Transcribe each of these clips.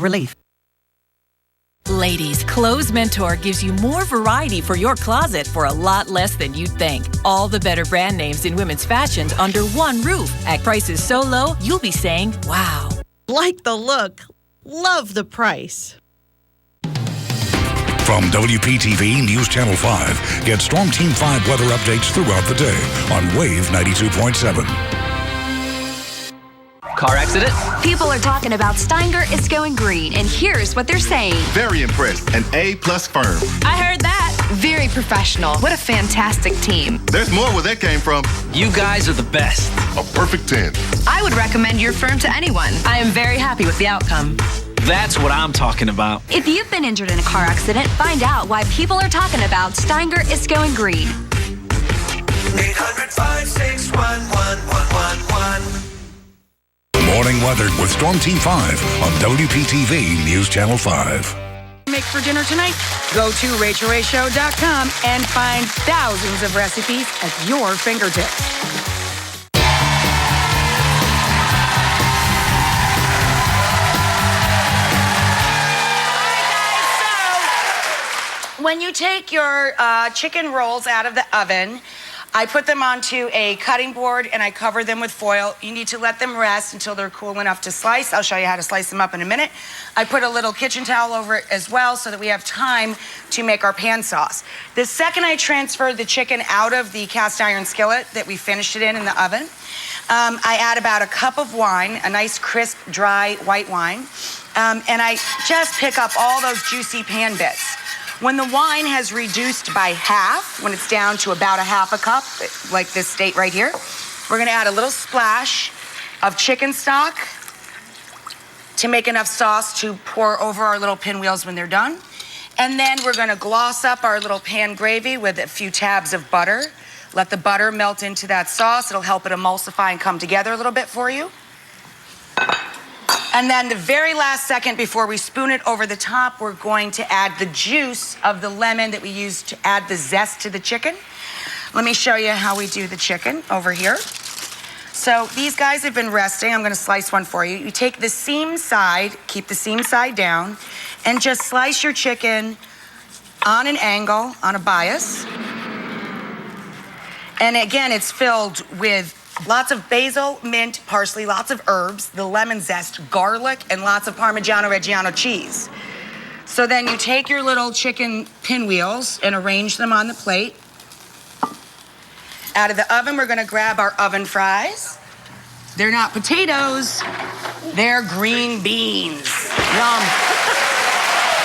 relief. Ladies, Clothes Mentor gives you more variety for your closet for a lot less than you'd think. All the better brand names in women's fashions under one roof at prices so low, you'll be saying, wow. Like the look, love the price. From WPTV News Channel 5, get Storm Team 5 weather updates throughout the day on Wave 92.7. Car accident? People are talking about Steinger is going green, and here's what they're saying. Very impressed. An A-plus firm. I heard that. Very professional. What a fantastic team. There's more where that came from. You guys are the best. A perfect 10. I would recommend your firm to anyone. I am very happy with the outcome. That's what I'm talking about. If you've been injured in a car accident, find out why people are talking about Steinger is going green. 800-561-1111. Morning weather with Storm Team 5 on WPTV News Channel 5. Make for dinner tonight? Go to RachelRayShow.com and find thousands of recipes at your fingertips. When you take your chicken rolls out of the oven, I put them onto a cutting board and I cover them with foil. You need to let them rest until they're cool enough to slice. I'll show you how to slice them up in a minute. I put a little kitchen towel over it as well so that we have time to make our pan sauce. The second I transfer the chicken out of the cast iron skillet that we finished it in the oven, I add about a cup of wine, a nice crisp, dry white wine, and I just pick up all those juicy pan bits. When the wine has reduced by half, when it's down to about a half a cup, like this state right here, we're gonna add a little splash of chicken stock to make enough sauce to pour over our little pinwheels when they're done. And then we're gonna gloss up our little pan gravy with a few tabs of butter. Let the butter melt into that sauce. It'll help it emulsify and come together a little bit for you. And then the very last second before we spoon it over the top, we're going to add the juice of the lemon that we used to add the zest to the chicken. Let me show you how we do the chicken over here. So these guys have been resting. I'm going to slice one for you. You take the seam side, keep the seam side down, and just slice your chicken on an angle, on a bias. And again, it's filled with lots of basil, mint, parsley, lots of herbs, the lemon zest, garlic, and lots of Parmigiano Reggiano cheese. So then you take your little chicken pinwheels and arrange them on the plate. Out of the oven, we're gonna grab our oven fries. They're not potatoes, they're green beans. Yum.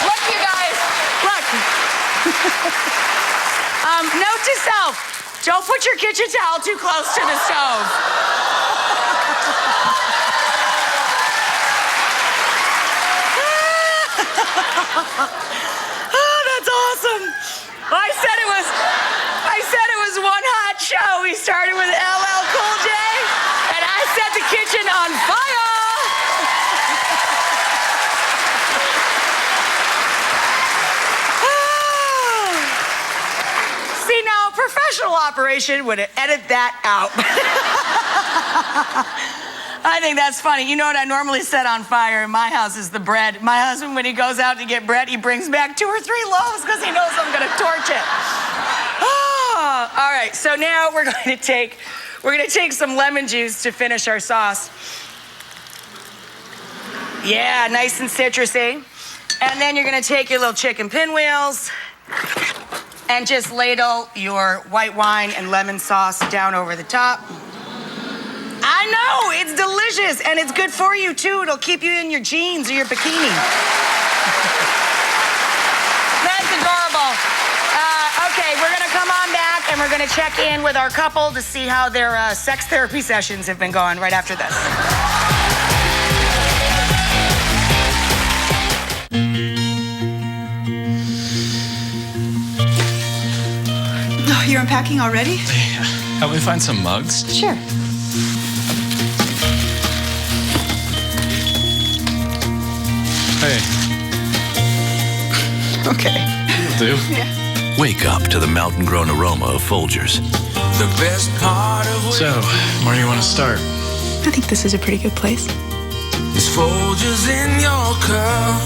Look, you guys, look. Note to self, don't put your kitchen towel too close to the stove. Oh, that's awesome. I said it was one hot show. We started with LL Cool J, and I set the kitchen on fire. See, now, a professional operation would edit that out. I think that's funny. You know what I normally set on fire in my house is the bread. My husband, when he goes out to get bread, he brings back 2 or 3 loaves because he knows I'm gonna torch it. Oh, all right, so now we're gonna take some lemon juice to finish our sauce. Yeah, nice and citrusy. And then you're gonna take your little chicken pinwheels and just ladle your white wine and lemon sauce down over the top. I know, it's delicious, and it's good for you, too. It'll keep you in your jeans or your bikini. That's adorable. Okay, we're gonna come on back, and we're gonna check in with our couple to see how their sex therapy sessions have been going right after this. Oh, you're unpacking already? Yeah. Help me find some mugs? Sure. Hey. Okay. Will do. Yeah. Wake up to the mountain-grown aroma of Folgers. The best part of So, where do you want to start? I think this is a pretty good place. is Folgers in your cup.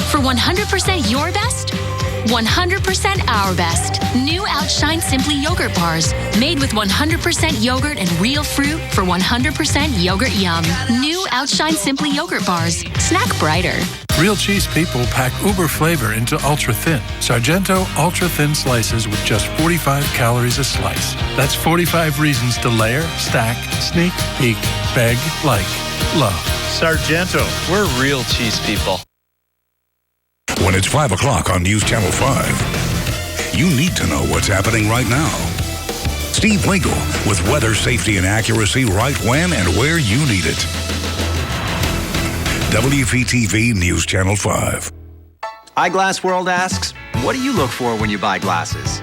For 100% your best, 100% our best. New Outshine Simply Yogurt Bars. Made with 100% yogurt and real fruit for 100% yogurt yum. New Outshine Simply Yogurt Bars. Snack brighter. Real cheese people pack uber flavor into ultra-thin. Sargento ultra-thin slices with just 45 calories a slice. That's 45 reasons to layer, stack, sneak, peek, beg, like, love. Sargento. We're real cheese people. When it's 5 o'clock on News Channel 5, you need to know what's happening right now. Steve Winkle with weather, safety, and accuracy right when and where you need it. WPTV News Channel 5. Eyeglass World asks, what do you look for when you buy glasses?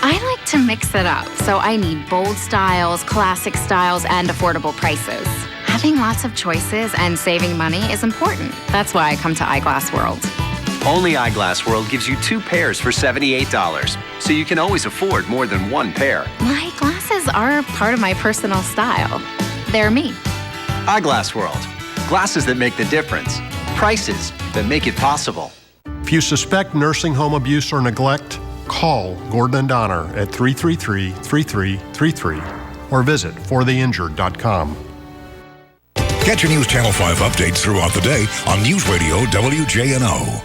I like to mix it up, so I need bold styles, classic styles, and affordable prices. Having lots of choices and saving money is important. That's why I come to Eyeglass World. Only Eyeglass World gives you 2 pairs for $78, so you can always afford more than 1 pair. My glasses are part of my personal style. They're me. Eyeglass World. Glasses that make the difference. Prices that make it possible. If you suspect nursing home abuse or neglect, call Gordon and Donner at 333-3333 or visit fortheinjured.com. Catch your News Channel 5 updates throughout the day on News Radio WJNO.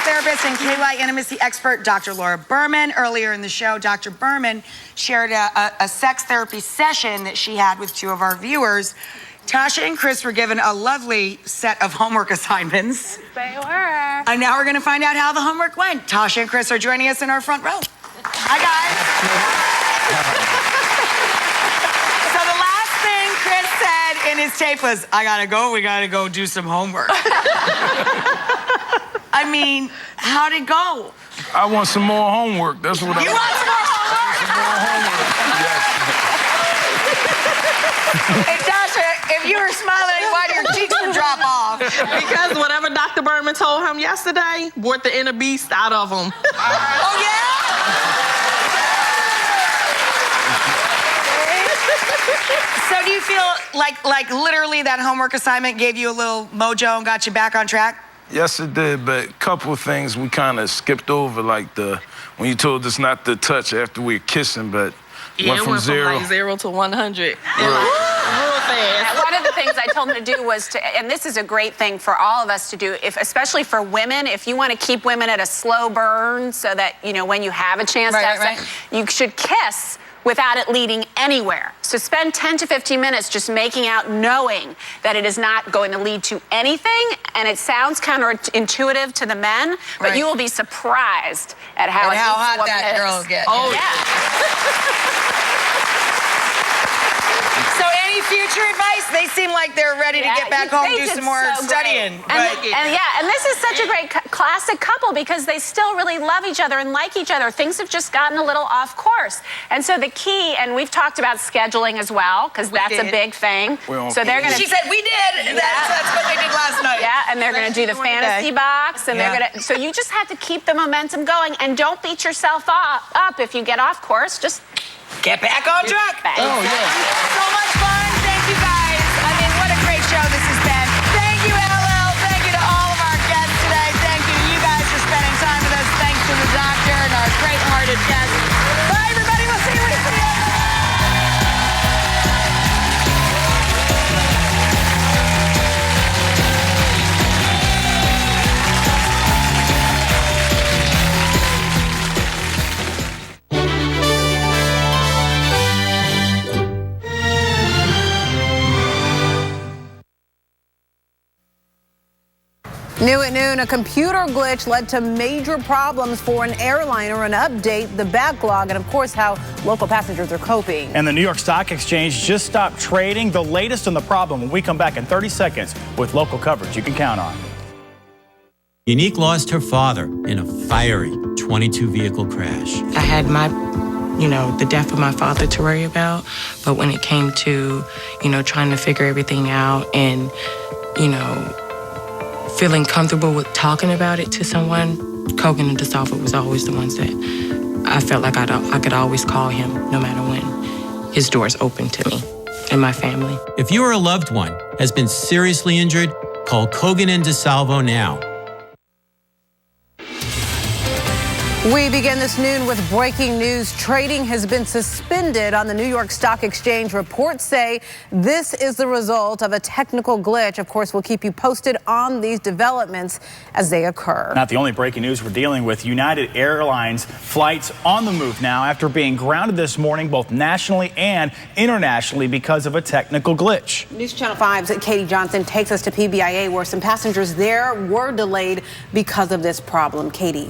Therapist and KY intimacy expert Dr. Laura Berman. Earlier in the show, Dr. Berman shared a sex therapy session that she had with 2 of our viewers. Tasha and Chris were given a lovely set of homework assignments. They were. And now we're going to find out how the homework went. Tasha and Chris are joining us in our front row. Hi, guys. So the last thing Chris said in his tape was, we got to go do some homework. I mean, how'd it go? I want some more homework. That's what You want some more homework? Hey, Tasha, if you were smiling, why did your cheeks would drop off? Because whatever Dr. Berman told him yesterday brought the inner beast out of him. Oh, yeah? So do you feel like literally that homework assignment gave you a little mojo and got you back on track? Yes, it did, but a couple of things we kind of skipped over, like when you told us not to touch after we were kissing, but went from 0 to 100. Real fast. One of the things I told him to do was and this is a great thing for all of us to do, especially for women, if you want to keep women at a slow burn so that, when you have a chance to have sex, you should kiss without it leading anywhere. So spend 10 to 15 minutes just making out, knowing that it is not going to lead to anything, and it sounds counterintuitive to the men, but you will be surprised at how hot that girl gets. Oh, yeah. So any future advice? They seem like they're ready to get back home and do some more studying. And this is such a great classic couple because they still really love each other and like each other. Things have just gotten a little off course. And so the key, and we've talked about scheduling as well, because that's a big thing. So they're going to... She said, we did. Yeah. That's what they did last night. Yeah, and they're going to do the fantasy box. And they're going to... So you just have to keep the momentum going and don't beat yourself up if you get off course. Just... get back on track. Oh, yeah. So much fun. Thank you, guys. I mean, what a great show this has been. Thank you, LL. Thank you to all of our guests today. Thank you to you guys for spending time with us. Thanks to the doctor and our great-hearted guests. Bye, everybody. We'll see you in the video. New at noon, a computer glitch led to major problems for an airliner. An update, the backlog, and of course how local passengers are coping. And the New York Stock Exchange just stopped trading. The latest on the problem when we come back in 30 seconds with local coverage you can count on. Unique lost her father in a fiery 22-vehicle crash. I had the death of my father to worry about, but when it came to, trying to figure everything out and, feeling comfortable with talking about it to someone, Kogan and DeSalvo was always the ones that I felt like I could always call him no matter when. His door's open to me and my family. If you or a loved one has been seriously injured, call Kogan and DeSalvo now. We begin this noon with breaking news. Trading has been suspended on the New York Stock Exchange. Reports say this is the result of a technical glitch. Of course, we'll keep you posted on these developments as they occur. Not the only breaking news we're dealing with. United Airlines flights on the move now after being grounded this morning, both nationally and internationally, because of a technical glitch. News Channel 5's Katie Johnson takes us to PBIA, where some passengers there were delayed because of this problem. Katie.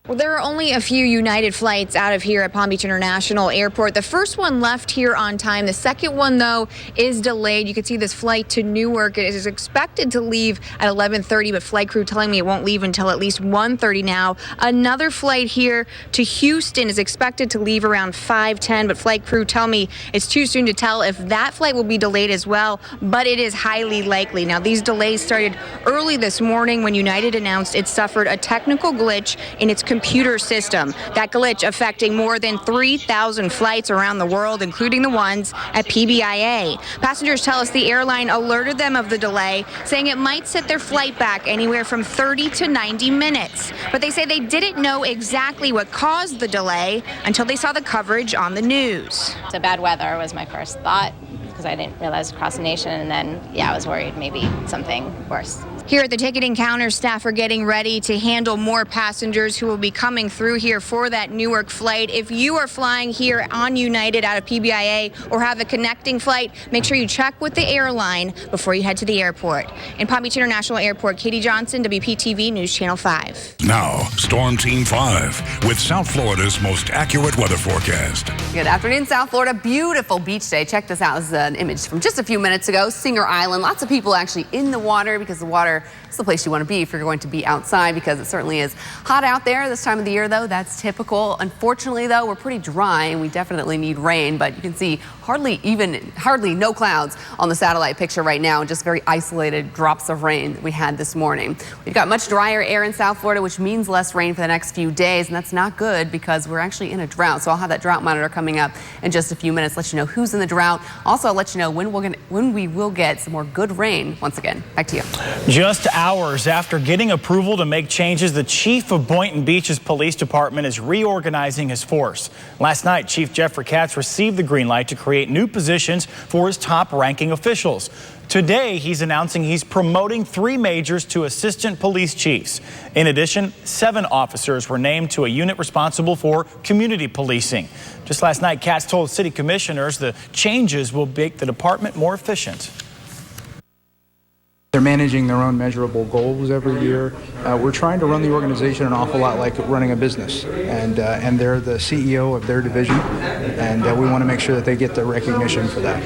Well, there are only a few United flights out of here at Palm Beach International Airport. The first one left here on time. The second one, though, is delayed. You can see this flight to Newark. It is expected to leave at 11:30, but flight crew telling me it won't leave until at least 1:30 now. Another flight here to Houston is expected to leave around 5:10, but flight crew tell me it's too soon to tell if that flight will be delayed as well, but it is highly likely. Now, these delays started early this morning when United announced it suffered a technical glitch in its computer system. That glitch affecting more than 3,000 flights around the world, including the ones at PBIA. Passengers tell us the airline alerted them of the delay, saying it might set their flight back anywhere from 30 to 90 minutes. But they say they didn't know exactly what caused the delay until they saw the coverage on the news. So bad weather was my first thought, because I didn't realize across the nation, and then, I was worried maybe something worse. Here at the ticketing counter, staff are getting ready to handle more passengers who will be coming through here for that Newark flight. If you are flying here on United out of PBIA or have a connecting flight, make sure you check with the airline before you head to the airport. In Palm Beach International Airport, Katie Johnson, WPTV News Channel 5. Now, Storm Team 5 with South Florida's most accurate weather forecast. Good afternoon, South Florida. Beautiful beach day. Check this out. This is an image from just a few minutes ago. Singer Island. Lots of people actually in the water, because the water is the place you want to be if you're going to be outside, because it certainly is hot out there this time of the year, though. That's typical. Unfortunately, though, we're pretty dry and we definitely need rain, but you can see hardly no clouds on the satellite picture right now. Just very isolated drops of rain that we had this morning. We've got much drier air in South Florida, which means less rain for the next few days, and that's not good because we're actually in a drought. So I'll have that drought monitor coming up in just a few minutes, let you know who's in the drought. Also, I'll let you know when we will get some more good rain once again. Back to you. Just hours after getting approval to make changes, the chief of Boynton Beach's police department is reorganizing his force. Last night, Chief Jeffrey Katz received the green light to create new positions for his top-ranking officials. Today, he's announcing he's promoting 3 majors to assistant police chiefs. In addition, 7 officers were named to a unit responsible for community policing. Just last night, Katz told city commissioners the changes will make the department more efficient. They're managing their own measurable goals every year. We're trying to run the organization an awful lot like running a business, and they're the CEO of their division, and we want to make sure that they get the recognition for that.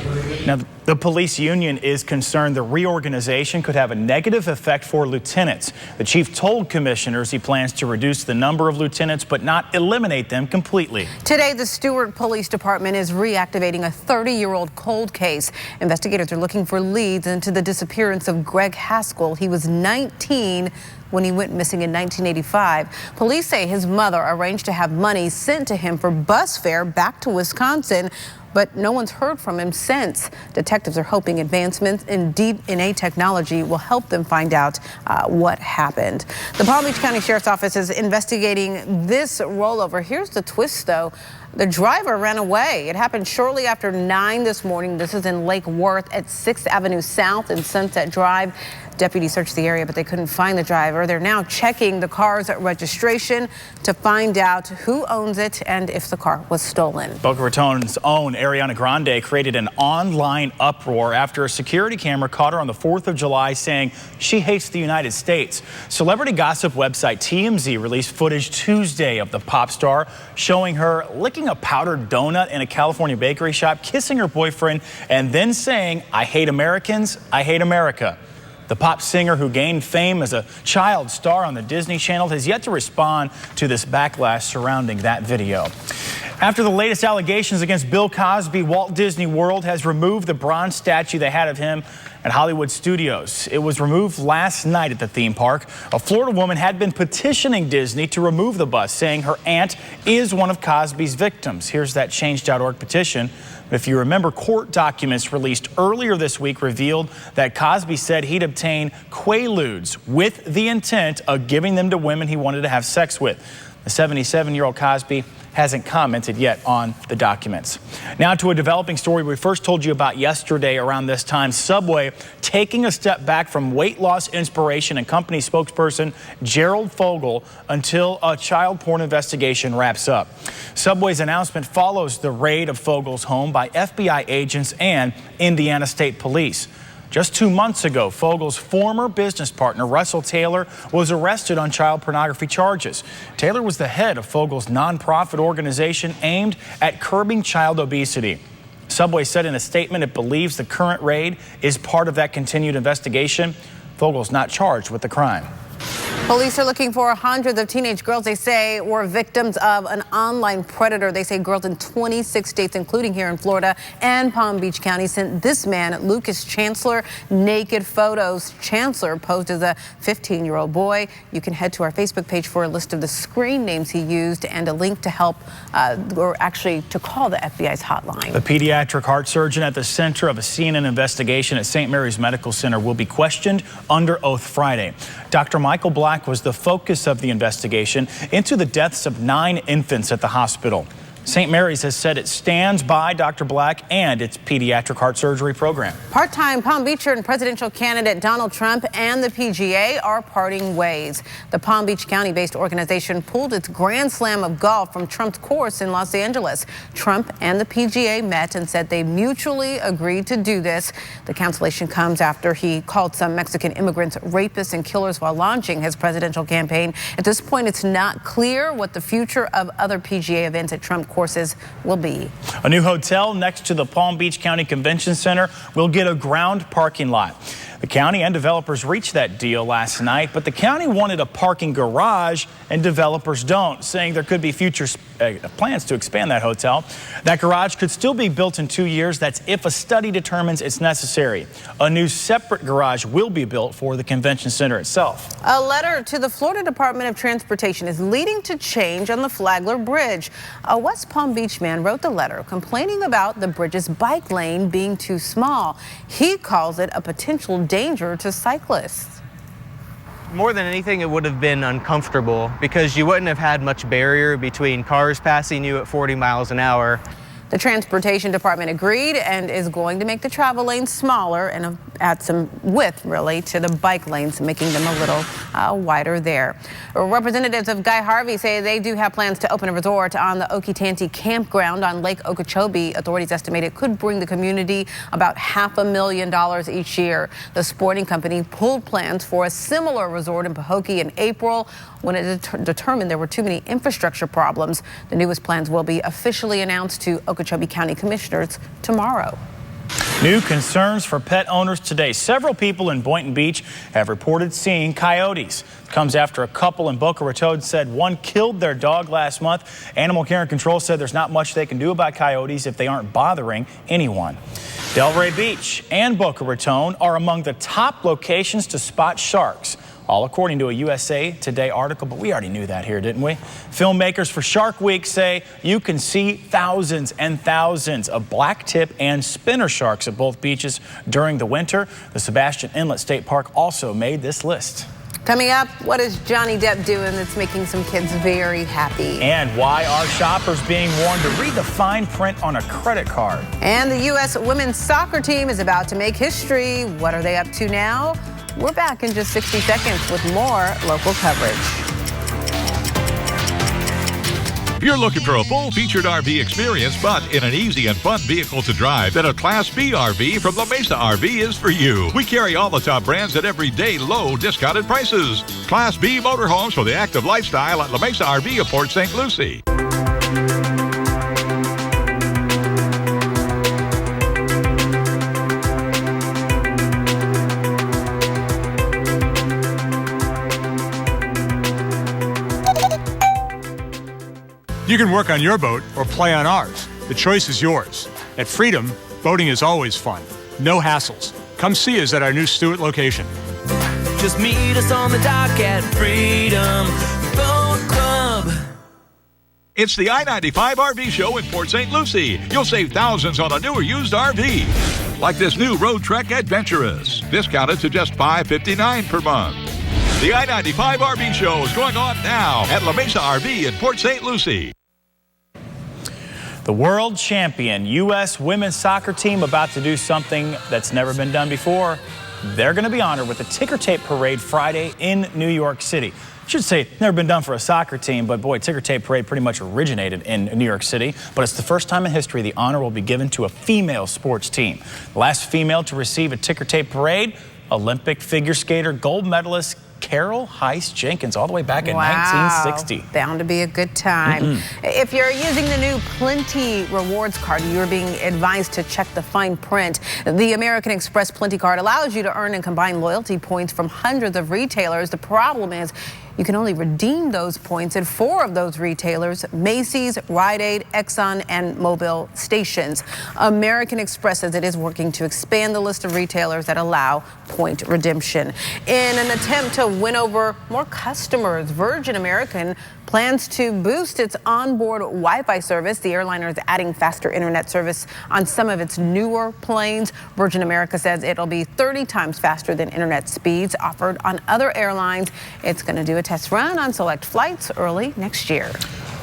Now, the police union is concerned the reorganization could have a negative effect for lieutenants. The chief told commissioners he plans to reduce the number of lieutenants but not eliminate them completely. Today, the Stewart Police Department is reactivating a 30-year-old cold case. Investigators are looking for leads into the disappearance of Greg Haskell. He was 19 when he went missing in 1985. Police say his mother arranged to have money sent to him for bus fare back to Wisconsin, but no one's heard from him since. Detectives are hoping advancements in DNA technology will help them find out what happened. The Palm Beach County Sheriff's Office is investigating this rollover. Here's the twist, though. The driver ran away. It happened shortly after 9 this morning. This is in Lake Worth at 6th Avenue South and Sunset Drive. Deputies searched the area, but they couldn't find the driver. They're now checking the car's registration to find out who owns it and if the car was stolen. Boca Raton's own Ariana Grande created an online uproar after a security camera caught her on the 4th of July saying she hates the United States. Celebrity gossip website TMZ released footage Tuesday of the pop star showing her licking a powdered donut in a California bakery shop, kissing her boyfriend, and then saying, "I hate Americans, I hate America." The pop singer, who gained fame as a child star on the Disney Channel, has yet to respond to this backlash surrounding that video. After the latest allegations against Bill Cosby, Walt Disney World has removed the bronze statue they had of him at Hollywood Studios. It was removed last night at the theme park. A Florida woman had been petitioning Disney to remove the bus, saying her aunt is one of Cosby's victims. Here's that Change.org petition. If you remember, court documents released earlier this week revealed that Cosby said he'd obtain Quaaludes with the intent of giving them to women he wanted to have sex with. The 77-year-old Cosby hasn't commented yet on the documents. Now to a developing story we first told you about yesterday around this time. Subway taking a step back from weight loss inspiration and company spokesperson Gerald Fogle until a child porn investigation wraps up. Subway's announcement follows the raid of Fogle's home by FBI agents and Indiana State Police. Just 2 months ago, Fogle's former business partner, Russell Taylor, was arrested on child pornography charges. Taylor was the head of Fogle's nonprofit organization aimed at curbing child obesity. Subway said in a statement it believes the current raid is part of that continued investigation. Fogle's not charged with the crime. Police are looking for hundreds of teenage girls they say were victims of an online predator. They say girls in 26 states, including here in Florida and Palm Beach County, sent this man, Lucas Chancellor, naked photos. Chancellor posed as a 15-year-old boy. You can head to our Facebook page for a list of the screen names he used and a link to help, or actually to call the FBI's hotline. The pediatric heart surgeon at the center of a CNN investigation at St. Mary's Medical Center will be questioned under oath Friday. Dr. Michael Black was the focus of the investigation into the deaths of 9 infants at the hospital. St. Mary's has said it stands by Dr. Black and its pediatric heart surgery program. Part-time Palm Beacher and presidential candidate Donald Trump and the PGA are parting ways. The Palm Beach County-based organization pulled its Grand Slam of golf from Trump's course in Los Angeles. Trump and the PGA met and said they mutually agreed to do this. The cancellation comes after he called some Mexican immigrants rapists and killers while launching his presidential campaign. At this point, it's not clear what the future of other PGA events at Trump courses will be. A new hotel next to the Palm Beach County Convention Center will get a ground parking lot. The county and developers reached that deal last night, but the county wanted a parking garage and developers don't, saying there could be future plans to expand that hotel. That garage could still be built in 2 years. That's if a study determines it's necessary. A new separate garage will be built for the convention center itself. A letter to the Florida Department of Transportation is leading to change on the Flagler Bridge. A West Palm Beach man wrote the letter complaining about the bridge's bike lane being too small. He calls it a potential danger to cyclists. More than anything, it would have been uncomfortable because you wouldn't have had much barrier between cars passing you at 40 miles an hour. The Transportation Department agreed and is going to make the travel lanes smaller and add some width, really, to the bike lanes, making them a little wider there. Representatives of Guy Harvey say they do have plans to open a resort on the Okeechobee campground on Lake Okeechobee. Authorities estimate it could bring the community about $500,000 each year. The sporting company pulled plans for a similar resort in Pahokee in April when it determined there were too many infrastructure problems. The newest plans will be officially announced to Okeechobee County commissioners tomorrow. New concerns for pet owners today. Several people in Boynton Beach have reported seeing coyotes. It comes after a couple in Boca Raton said one killed their dog last month. Animal Care and Control said there's not much they can do about coyotes if they aren't bothering anyone. Delray Beach and Boca Raton are among the top locations to spot sharks, all according to a USA Today article, but we already knew that here, didn't we? Filmmakers for Shark Week say you can see thousands and thousands of black tip and spinner sharks at both beaches during the winter. The Sebastian Inlet State Park also made this list. Coming up, what is Johnny Depp doing that's making some kids very happy? And why are shoppers being warned to read the fine print on a credit card? And the U.S. women's soccer team is about to make history. What are they up to now? We're back in just 60 seconds with more local coverage. If you're looking for a full-featured RV experience, but in an easy and fun vehicle to drive, then a Class B RV from La Mesa RV is for you. We carry all the top brands at everyday low discounted prices. Class B motorhomes for the active lifestyle at La Mesa RV of Port St. Lucie. You can work on your boat or play on ours. The choice is yours. At Freedom, boating is always fun. No hassles. Come see us at our new Stewart location. Just meet us on the dock at Freedom Boat Club. It's the I-95 RV Show in Port St. Lucie. You'll save thousands on a new or used RV. Like this new Road Trek Adventurous, discounted to just $559 per month. The I-95 RV Show is going on now at La Mesa RV in Port St. Lucie. The world champion U.S. women's soccer team about to do something that's never been done before. They're going to be honored with a ticker tape parade Friday in New York City. I should say, never been done for a soccer team, but boy, ticker tape parade pretty much originated in New York City. But it's the first time in history the honor will be given to a female sports team. The last female to receive a ticker tape parade, Olympic figure skater, gold medalist Carol Heiss Jenkins, all the way back in 1960. Bound to be a good time. If you're using the new Plenty Rewards card, you're being advised to check the fine print. The American Express Plenty card allows you to earn and combine loyalty points from hundreds of retailers. The problem is you can only redeem those points at 4 of those retailers: Macy's, Rite Aid, Exxon, and Mobile stations. American Express says it is working to expand the list of retailers that allow point redemption. In an attempt to win over more customers, Virgin American plans to boost its onboard Wi-Fi service. The airliner is adding faster internet service on some of its newer planes. Virgin America says it'll be 30 times faster than internet speeds offered on other airlines. It's going to do a test run on select flights early next year.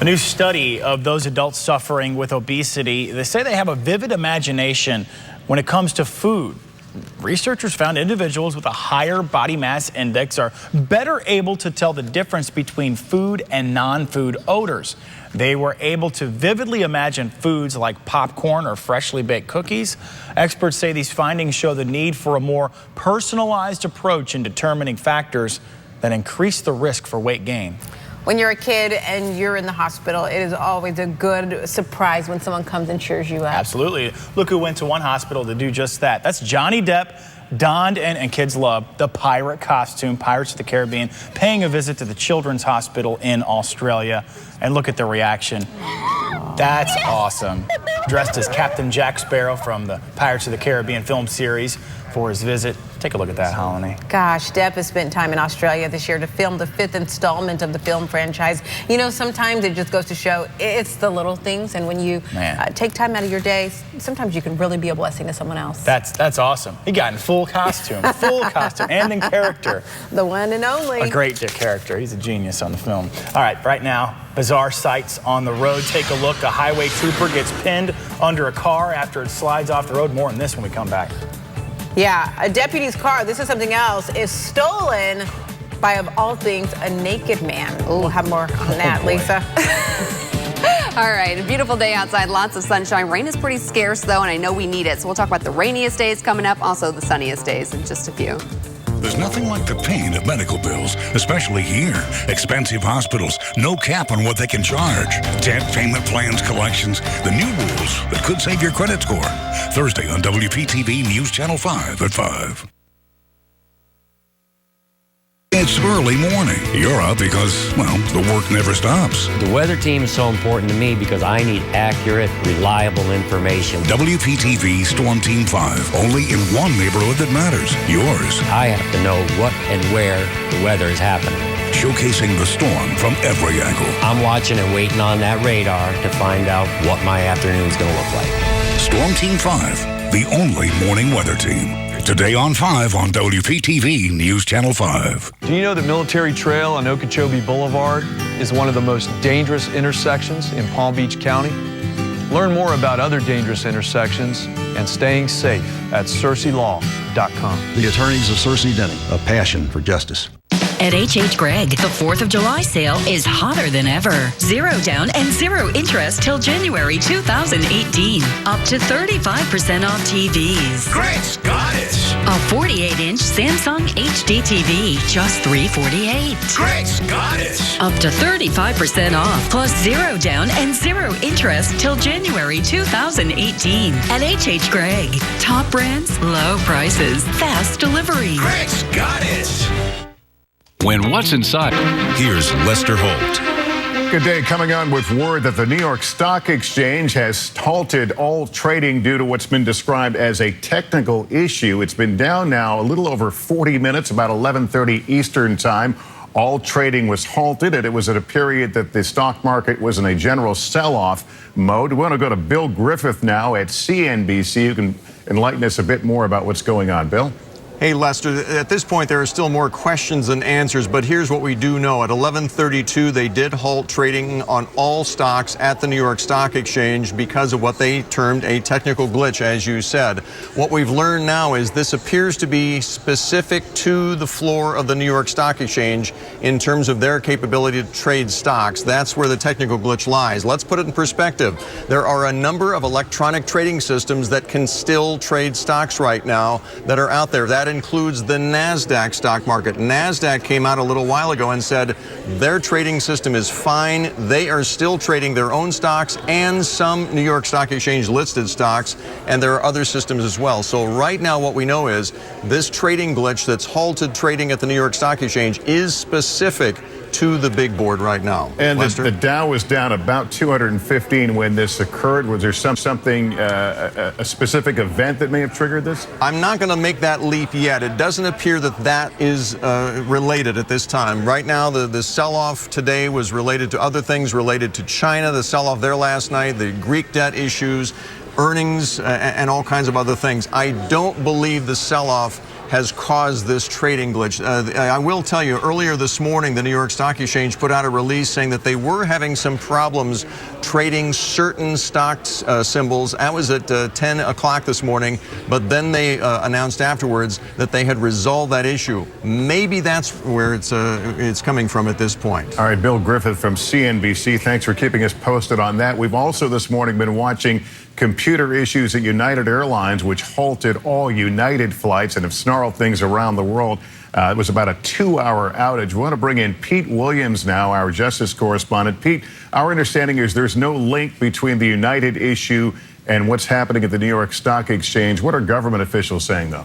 A new study of those adults suffering with obesity, they say they have a vivid imagination when it comes to food. Researchers found individuals with a higher body mass index are better able to tell the difference between food and non-food odors. They were able to vividly imagine foods like popcorn or freshly baked cookies. Experts say these findings show the need for a more personalized approach in determining factors that increase the risk for weight gain. When you're a kid and you're in the hospital, it is always a good surprise when someone comes and cheers you up. Absolutely. Look who went to one hospital to do just that. That's Johnny Depp, donned and kids love the pirate costume, Pirates of the Caribbean, paying a visit to the Children's Hospital in Australia. And look at the reaction. That's awesome. Dressed as Captain Jack Sparrow from the Pirates of the Caribbean film series for his visit. Take a look at that, Holly. Gosh, Depp has spent time in Australia this year to film the 5th installment of the film franchise. You know, sometimes it just goes to show it's the little things, and when you take time out of your day, sometimes you can really be a blessing to someone else. That's awesome. He got in full costume, and in character. The one and only. A great character. He's a genius on the film. All right, right now, bizarre sights on the road. Take a look. A highway trooper gets pinned under a car after it slides off the road. More on this when we come back. Yeah, a deputy's car, this is something else, is stolen by, of all things, a naked man. We'll have more on that, Lisa. All right, a beautiful day outside, lots of sunshine. Rain is pretty scarce, though, and I know we need it. So we'll talk about the rainiest days coming up, also the sunniest days in just a few. There's nothing like the pain of medical bills, especially here. Expensive hospitals, no cap on what they can charge. Debt payment plans, collections, the new rules that could save your credit score. Thursday on WPTV News Channel 5 at 5. It's early morning. You're up because, well, the work never stops. The weather team is so important to me because I need accurate, reliable information. WPTV Storm Team 5, only in one neighborhood that matters, yours. I have to know what and where the weather is happening. Showcasing the storm from every angle. I'm watching and waiting on that radar to find out what my afternoon's going to look like. Storm Team 5, the only morning weather team. Today on 5 on WPTV News Channel 5. Do you know that Military Trail on Okeechobee Boulevard is one of the most dangerous intersections in Palm Beach County? Learn more about other dangerous intersections and staying safe at CerseiLaw.com. The attorneys of Cersei Denning, a passion for justice. At H.H. Gregg, the 4th of July sale is hotter than ever. 0 down and 0 interest till January 2018. Up to 35% off TVs. Greg's got it. A 48-inch Samsung HD TV, just $348. Greg's got it. Up to 35% off, plus 0 down and 0 interest till January 2018. At H.H. Gregg, top brands, low prices, fast delivery. Greg's got it. When what's inside, here's Lester Holt. Good day. Coming on with word that the New York Stock Exchange has halted all trading due to what's been described as a technical issue. It's been down now a little over 40 minutes, about 11:30 Eastern time. All trading was halted, and it was at a period that the stock market was in a general sell-off mode. We want to go to Bill Griffith now at CNBC, who can enlighten us a bit more about what's going on. Bill? Hey, Lester, at this point, there are still more questions than answers, but here's what we do know. At 11:32, they did halt trading on all stocks at the New York Stock Exchange because of what they termed a technical glitch, as you said. What we've learned now is this appears to be specific to the floor of the New York Stock Exchange in terms of their capability to trade stocks. That's where the technical glitch lies. Let's put it in perspective. There are a number of electronic trading systems that can still trade stocks right now that are out there. That includes the NASDAQ stock market. NASDAQ came out a little while ago and said their trading system is fine. They are still trading their own stocks and some New York Stock Exchange listed stocks, and there are other systems as well. So right now what we know is this trading glitch that's halted trading at the New York Stock Exchange is specific to the big board right now. And the Dow was down about 215 when this occurred. Was there something, a specific event that may have triggered this? I'm not going to make that leap yet. It doesn't appear that that is related at this time. Right now, the sell-off today was related to other things related to China, the sell-off there last night, the Greek debt issues, earnings, and all kinds of other things. I don't believe the sell-off has caused this trading glitch. I will tell you, earlier this morning, the New York Stock Exchange put out a release saying that they were having some problems trading certain stock symbols. That was at 10 o'clock this morning, but then they announced afterwards that they had resolved that issue. Maybe that's where it's coming from at this point. All right, Bill Griffith from CNBC, thanks for keeping us posted on that. We've also this morning been watching computer issues at United Airlines, which halted all United flights and have snarled things around the world. It was about a 2-hour outage. We want to bring in Pete Williams now, our justice correspondent. Pete, our understanding is there's no link between the United issue and what's happening at the New York Stock Exchange. What are government officials saying, though?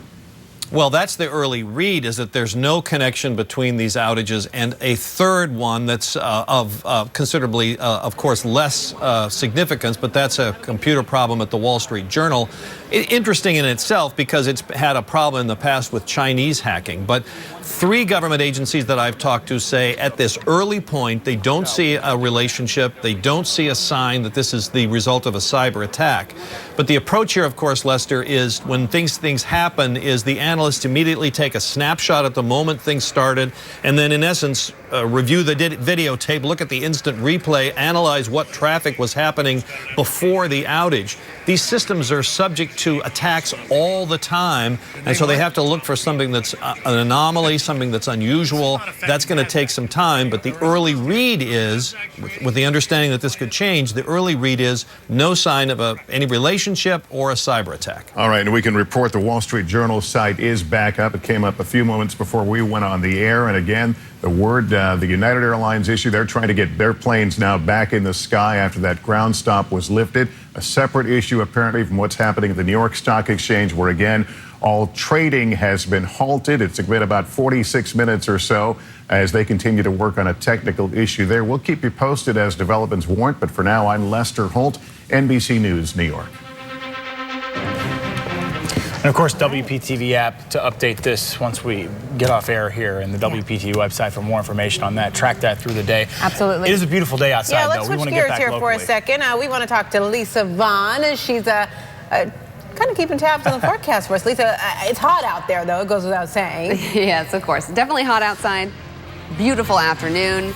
Well, that's the early read, is that there's no connection between these outages, and a third one that's of considerably, of course, less significance, but that's a computer problem at the Wall Street Journal. Interesting in itself because it's had a problem in the past with Chinese hacking. But 3 government agencies that I've talked to say at this early point they don't see a relationship, they don't see a sign that this is the result of a cyber attack. But the approach here, of course, Lester, is when things happen, is the analysts immediately take a snapshot at the moment things started, and then in essence review the videotape, look at the instant replay, analyze what traffic was happening before the outage. These systems are subject to attacks all the time, and so they have to look for something that's an anomaly, something that's unusual. That's going to take some time, but the early read is, with the understanding that this could change, the early read is no sign of any relationship or a cyber attack. All right, and we can report the Wall Street Journal site is back up. It came up a few moments before we went on the air, and again, the word, the United Airlines issue, they're trying to get their planes now back in the sky after that ground stop was lifted. A separate issue, apparently, from what's happening at the New York Stock Exchange, where, again, all trading has been halted. It's been about 46 minutes or so as they continue to work on a technical issue there. We'll keep you posted as developments warrant, but for now, I'm Lester Holt, NBC News, New York. And of course, WPTV app to update this once we get off air here, and the WPTV website for more information on that. Track that through the day. Absolutely. It is a beautiful day outside, let's though. switch gears here for a second. We want to talk to Lisa Vaughn. She's kind of keeping tabs on the forecast for us. Lisa, it's hot out there, though. It goes without saying. Yes, of course. Definitely hot outside. Beautiful afternoon.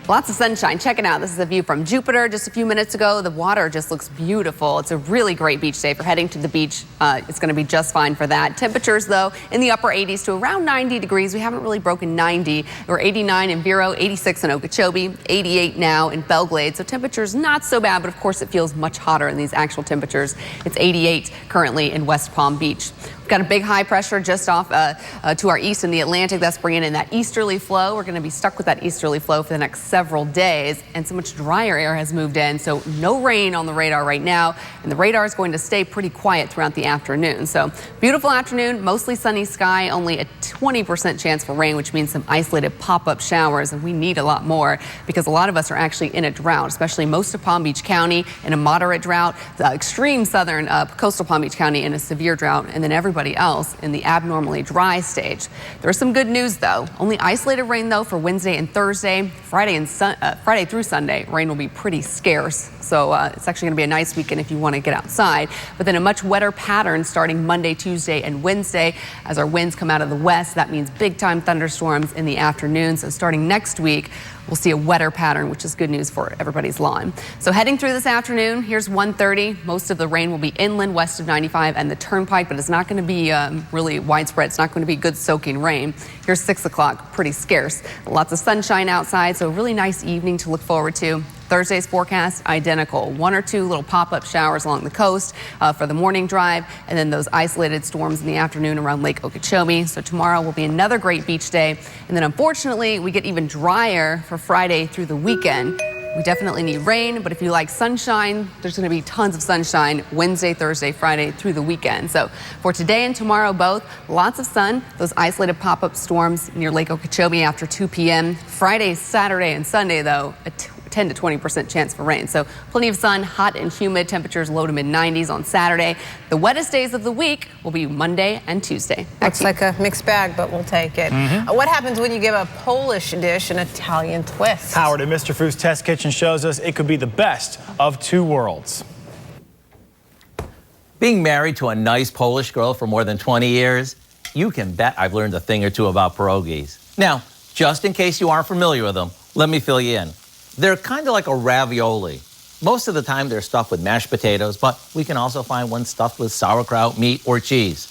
Lots of sunshine. Check it out. This is a view from Jupiter just a few minutes ago. The water just looks beautiful. It's a really great beach day for heading to the beach. It's going to be just fine for that. Temperatures, though, in the upper 80s to around 90 degrees. We haven't really broken 90. We're 89 in Vero, 86 in Okeechobee, 88 now in Belglade. So temperatures not so bad, but of course it feels much hotter in these actual temperatures. It's 88 currently in West Palm Beach. We've got a big high pressure just off to our east in the Atlantic. That's bringing in that easterly flow. We're going to be stuck with that easterly flow for the next several days, and so much drier air has moved in, so no rain on the radar right now, and the radar is going to stay pretty quiet throughout the afternoon. So beautiful afternoon, mostly sunny sky, only a 20% chance for rain, which means some isolated pop-up showers, and we need a lot more because a lot of us are actually in a drought, especially most of Palm Beach County in a moderate drought, the extreme southern coastal Palm Beach County in a severe drought, and then everybody else in the abnormally dry stage. There's some good news though. Only isolated rain though for Wednesday and Thursday. Friday through Sunday, rain will be pretty scarce. So it's actually going to be a nice weekend if you want to get outside. But then a much wetter pattern starting Monday, Tuesday, and Wednesday as our winds come out of the west. That means big time thunderstorms in the afternoon. So starting next week, we'll see a wetter pattern, which is good news for everybody's lawn. So heading through this afternoon, here's 1:30. Most of the rain will be inland west of 95 and the Turnpike, but it's not going to be really widespread. It's not going to be good soaking rain. Here's 6 o'clock, pretty scarce. Lots of sunshine outside, so a really nice evening to look forward to. Thursday's forecast, identical. 1 or 2 little pop-up showers along the coast for the morning drive, and then those isolated storms in the afternoon around Lake Okeechobee. So tomorrow will be another great beach day. And then unfortunately, we get even drier for Friday through the weekend. We definitely need rain, but if you like sunshine, there's going to be tons of sunshine Wednesday, Thursday, Friday through the weekend. So for today and tomorrow both, lots of sun, those isolated pop-up storms near Lake Okeechobee after 2 p.m. Friday, Saturday, and Sunday, though, 10 to 20% chance for rain. So plenty of sun, hot and humid, temperatures low to mid 90s on Saturday. The wettest days of the week will be Monday and Tuesday. Looks like a mixed bag, but we'll take it. What happens when you give a Polish dish an Italian twist? Howard at Mr. Food's Test Kitchen shows us it could be the best of 2 worlds. Being married to a nice Polish girl for more than 20 years, you can bet I've learned a thing or two about pierogies. Now, just in case you aren't familiar with them, let me fill you in. They're kind of like a ravioli. Most of the time they're stuffed with mashed potatoes, but we can also find one stuffed with sauerkraut, meat, or cheese.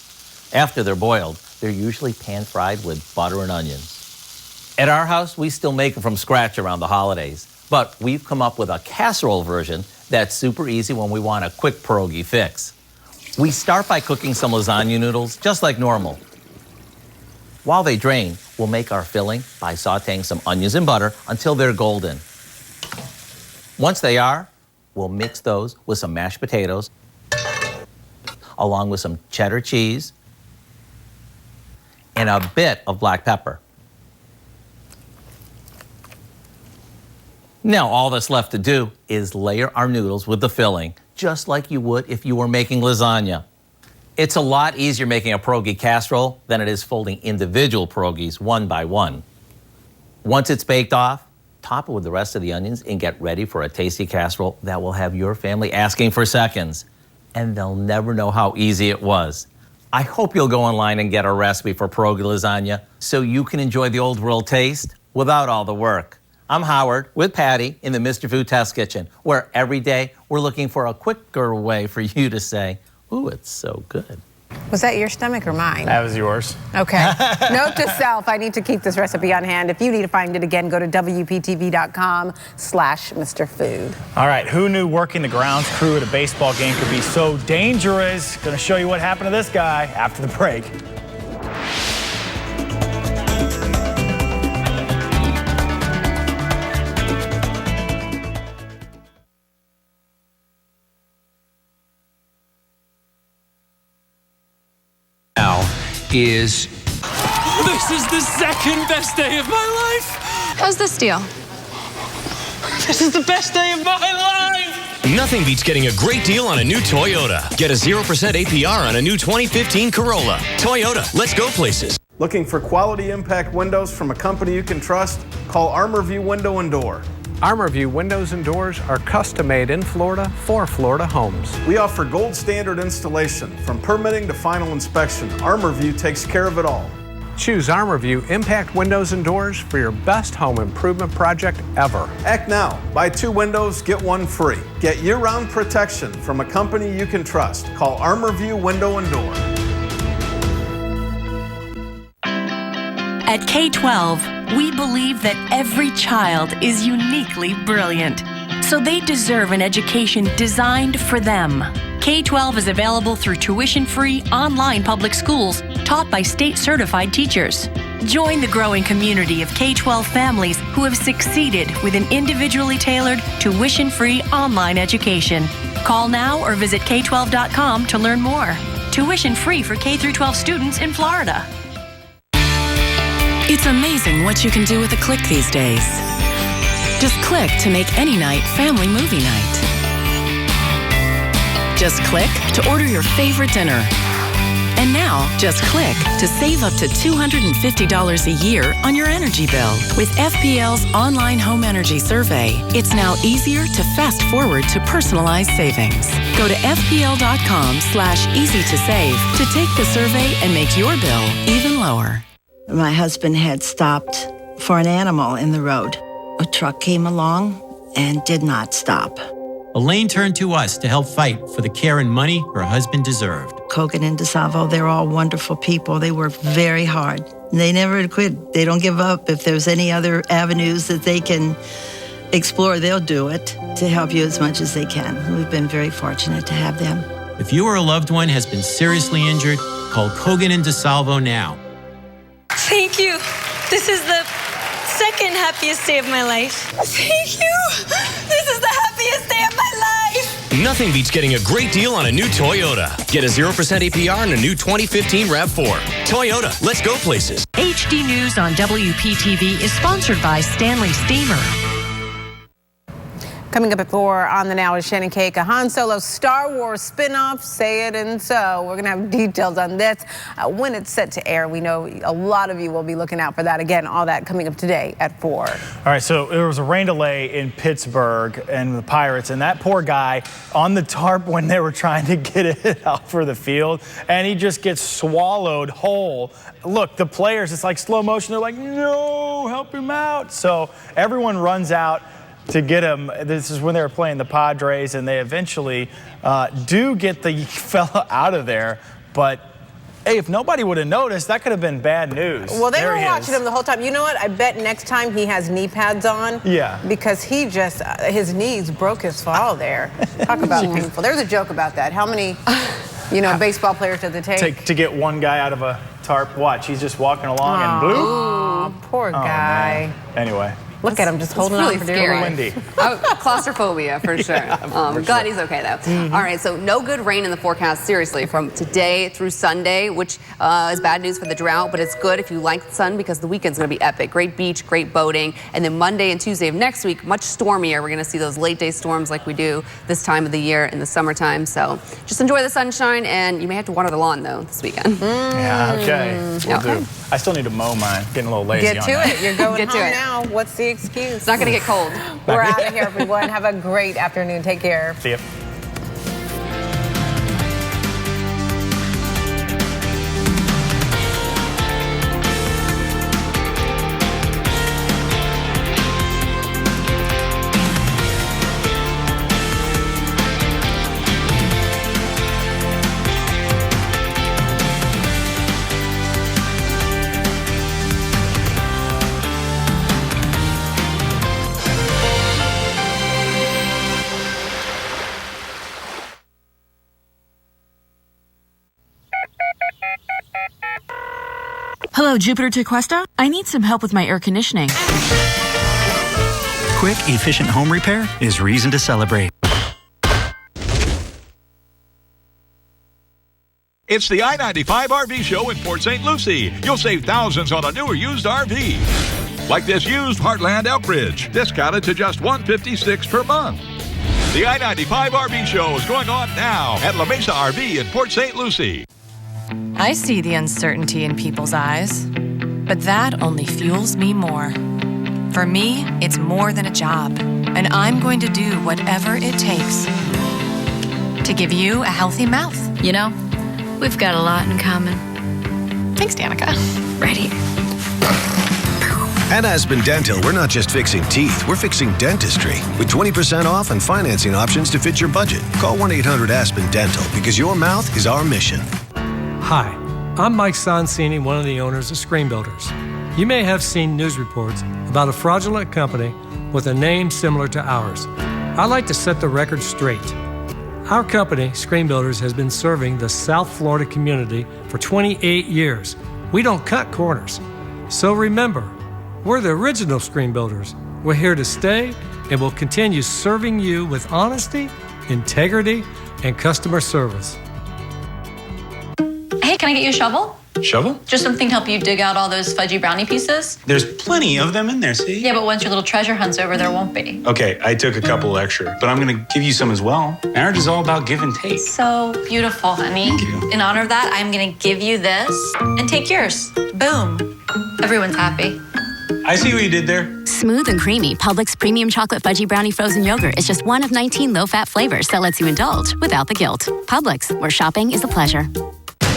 After they're boiled, they're usually pan-fried with butter and onions. At our house, we still make them from scratch around the holidays, but we've come up with a casserole version that's super easy when we want a quick pierogi fix. We start by cooking some lasagna noodles, just like normal. While they drain, we'll make our filling by sauteing some onions and butter until they're golden. Once they are, we'll mix those with some mashed potatoes, along with some cheddar cheese and a bit of black pepper. Now, all that's left to do is layer our noodles with the filling, just like you would if you were making lasagna. It's a lot easier making a pierogi casserole than it is folding individual pierogies one by one. Once it's baked off, top it with the rest of the onions and get ready for a tasty casserole that will have your family asking for seconds. And they'll never know how easy it was. I hope you'll go online and get a recipe for pierogi lasagna so you can enjoy the old world taste without all the work. I'm Howard with Patty in the Mr. Food Test Kitchen, where every day we're looking for a quicker way for you to say, ooh, it's so good. Was that your stomach or mine? That was yours. Okay. Note to self, I need to keep this recipe on hand. If you need to find it again, go to WPTV.com/Mr. Food. All right, who knew working the grounds crew at a baseball game could be so dangerous? Gonna show you what happened to this guy after the break. This is the second best day of my life. How's this deal? This is the best day of my life. Nothing beats getting a great deal on a new Toyota. Get a 0% APR on a new 2015 Corolla. Toyota, let's go places. Looking for quality impact windows from a company you can trust? Call ArmorView Window and Door. ArmorView Windows and Doors are custom made in Florida for Florida homes. We offer gold standard installation. From permitting to final inspection, ArmorView takes care of it all. Choose ArmorView Impact Windows and Doors for your best home improvement project ever. Act now. Buy 2 windows, get 1 free. Get year-round protection from a company you can trust. Call ArmorView Window and Door. At K-12, we believe that every child is uniquely brilliant, so they deserve an education designed for them. K-12 is available through tuition-free online public schools taught by state-certified teachers. Join the growing community of K-12 families who have succeeded with an individually tailored, tuition-free online education. Call now or visit K12.com to learn more. Tuition-free for K-12 students in Florida. It's amazing what you can do with a click these days. Just click to make any night family movie night. Just click to order your favorite dinner. And now, just click to save up to $250 a year on your energy bill. With FPL's online home energy survey, it's now easier to fast forward to personalized savings. Go to FPL.com/easy to save to take the survey and make your bill even lower. My husband had stopped for an animal in the road. A truck came along and did not stop. Elaine turned to us to help fight for the care and money her husband deserved. Kogan and DeSalvo, they're all wonderful people. They work very hard. They never quit. They don't give up. If there's any other avenues that they can explore, they'll do it to help you as much as they can. We've been very fortunate to have them. If you or a loved one has been seriously injured, call Kogan and DeSalvo now. Thank you. This is the second happiest day of my life. Thank you. This is the happiest day of my life. Nothing beats getting a great deal on a new Toyota. Get a 0% APR on a new 2015 RAV4. Toyota, let's go places. HD News on WPTV is sponsored by Stanley Steamer. Coming up at 4 on the Now is Shannon Cake, a Han Solo Star Wars spinoff, Say It and So. We're going to have details on this when it's set to air. We know a lot of you will be looking out for that. Again, all that coming up today at 4. All right, so there was a rain delay in Pittsburgh and the Pirates, and that poor guy on the tarp when they were trying to get it out for the field, and he just gets swallowed whole. Look, the players, it's like slow motion. They're like, no, help him out. So everyone runs out to get him. This is when they were playing the Padres, and they eventually do get the fella out of there. But, hey, if nobody would have noticed, that could have been bad news. Well, they were watching him the whole time. You know what? I bet next time he has knee pads on. Yeah. Because he just, his knees broke his fall there. Talk about painful. There's a joke about that. How many, baseball players does it take? To get one guy out of a tarp? Watch, he's just walking along and bloop. Oh, poor guy. Man. Anyway. Look at him just holding really on for scary. Windy. Claustrophobia for sure. Glad he's okay though. All right, so no good rain in the forecast, seriously, from today through Sunday, which is bad news for the drought, but it's good if you like the sun because the weekend's going to be epic. Great beach, great boating, and then Monday and Tuesday of next week, much stormier. We're going to see those late day storms like we do this time of the year in the summertime. So just enjoy the sunshine, and you may have to water the lawn though this weekend. Yeah, okay. Will do. I still need to mow mine. Getting a little lazy Get on to that. it. You're going Get to home it. now. What's the excuse? It's not going to get cold. We're out of here, everyone. Have a great afternoon. Take care. See ya. Hello, Jupiter Tequesta. I need some help with my air conditioning. Quick, efficient home repair is reason to celebrate. It's the I-95 RV show in Port St. Lucie. You'll save thousands on a new or used RV. Like this used Heartland Elkridge, discounted to just $156 per month. The I-95 RV show is going on now at La Mesa RV in Port St. Lucie. I see the uncertainty in people's eyes, but that only fuels me more. For me, it's more than a job, and I'm going to do whatever it takes to give you a healthy mouth. You know, we've got a lot in common. Thanks, Danica. Right here. At Aspen Dental, we're not just fixing teeth, we're fixing dentistry. With 20% off and financing options to fit your budget. Call 1-800-ASPEN-DENTAL because your mouth is our mission. Hi, I'm Mike Sonsini, one of the owners of Screen Builders. You may have seen news reports about a fraudulent company with a name similar to ours. I'd like to set the record straight. Our company, Screen Builders, has been serving the South Florida community for 28 years. We don't cut corners. So remember, we're the original screen builders. We're here to stay and will continue serving you with honesty, integrity, and customer service. Hey, can I get you a shovel? Shovel? Just something to help you dig out all those fudgy brownie pieces. There's plenty of them in there, see? Yeah, but once your little treasure hunt's over, there won't be. Okay, I took a couple extra, but I'm gonna give you some as well. Marriage is all about give and take. So beautiful, honey. Thank you. In honor of that, I'm gonna give you this and take yours. Boom. Everyone's happy. I see what you did there. Smooth and creamy, Publix Premium Chocolate Fudgy Brownie Frozen Yogurt is just one of 19 low-fat flavors that lets you indulge without the guilt. Publix, where shopping is a pleasure.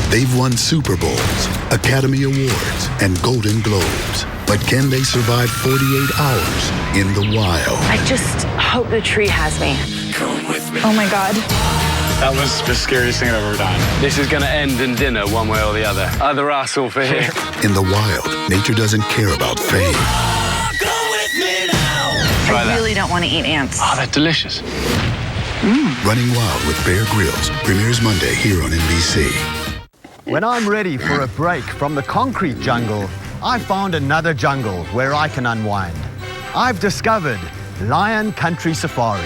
They've won Super Bowls, Academy Awards, and Golden Globes. But can they survive 48 hours in the wild? I just hope the tree has me. Come with me. Oh my God. That was the scariest thing I've ever done. This is going to end in dinner one way or the other. Either us or for him. In the wild, nature doesn't care about fame. I really don't want to eat ants. Oh, they're delicious. Running Wild with Bear Grylls premieres Monday here on NBC. When I'm ready for a break from the concrete jungle, I found another jungle where I can unwind. I've discovered Lion Country Safari.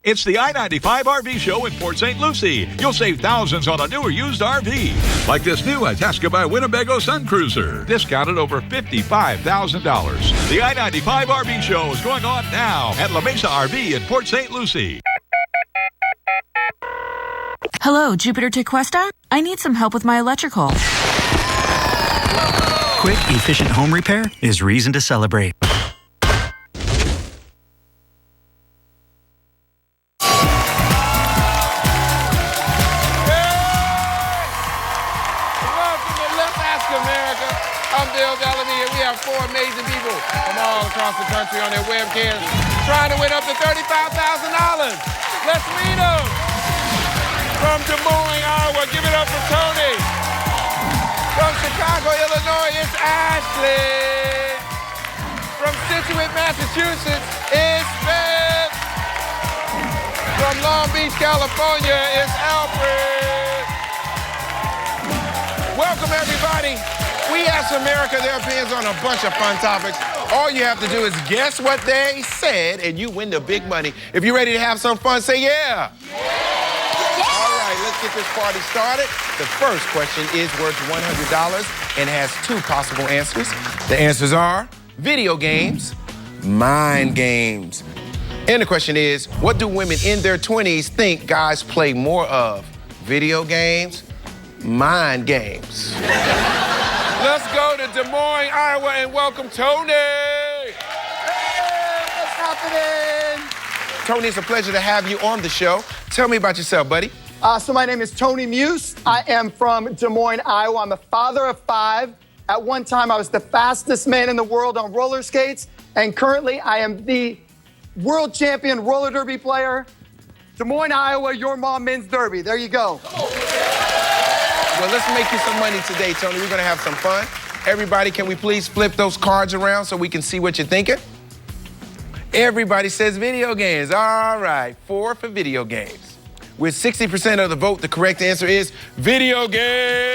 It's the I-95 RV show in Port St. Lucie. You'll save thousands on a new or used RV. Like this new Itasca by Winnebago Sun Cruiser. Discounted over $55,000. The I-95 RV show is going on now at La Mesa RV in Port St. Lucie. Hello, Jupiter Tequesta? I need some help with my electrical. Quick, efficient home repair is reason to celebrate. Four amazing people from all across the country on their webcams trying to win up to $35,000. Let's meet them. From Des Moines, Iowa, give it up for Tony. From Chicago, Illinois, it's Ashley. From Scituate, Massachusetts, it's Beth. From Long Beach, California, it's Alfred. Welcome, everybody. We Ask America their opinions on a bunch of fun topics. All you have to do is guess what they said, and you win the big money. If you're ready to have some fun, say yeah. All right, let's get this party started. The first question is worth $100 and has two possible answers. The answers are video games, mind games. And the question is, what do women in their 20s think guys play more of? Video games, mind games. Let's go to Des Moines, Iowa, and welcome Tony. Hey, what's happening? Tony, it's a pleasure to have you on the show. Tell me about yourself, buddy. So my name is Tony Muse. I am from Des Moines, Iowa. I'm a father of 5. At one time, I was the fastest man in the world on roller skates, and currently I am the world champion roller derby player. Des Moines, Iowa, your mom men's derby. There you go. Well, let's make you some money today, Tony. We're going to have some fun. Everybody, can we please flip those cards around so we can see what you're thinking? Everybody says video games. All right, 4 for video games. With 60% of the vote, the correct answer is video games.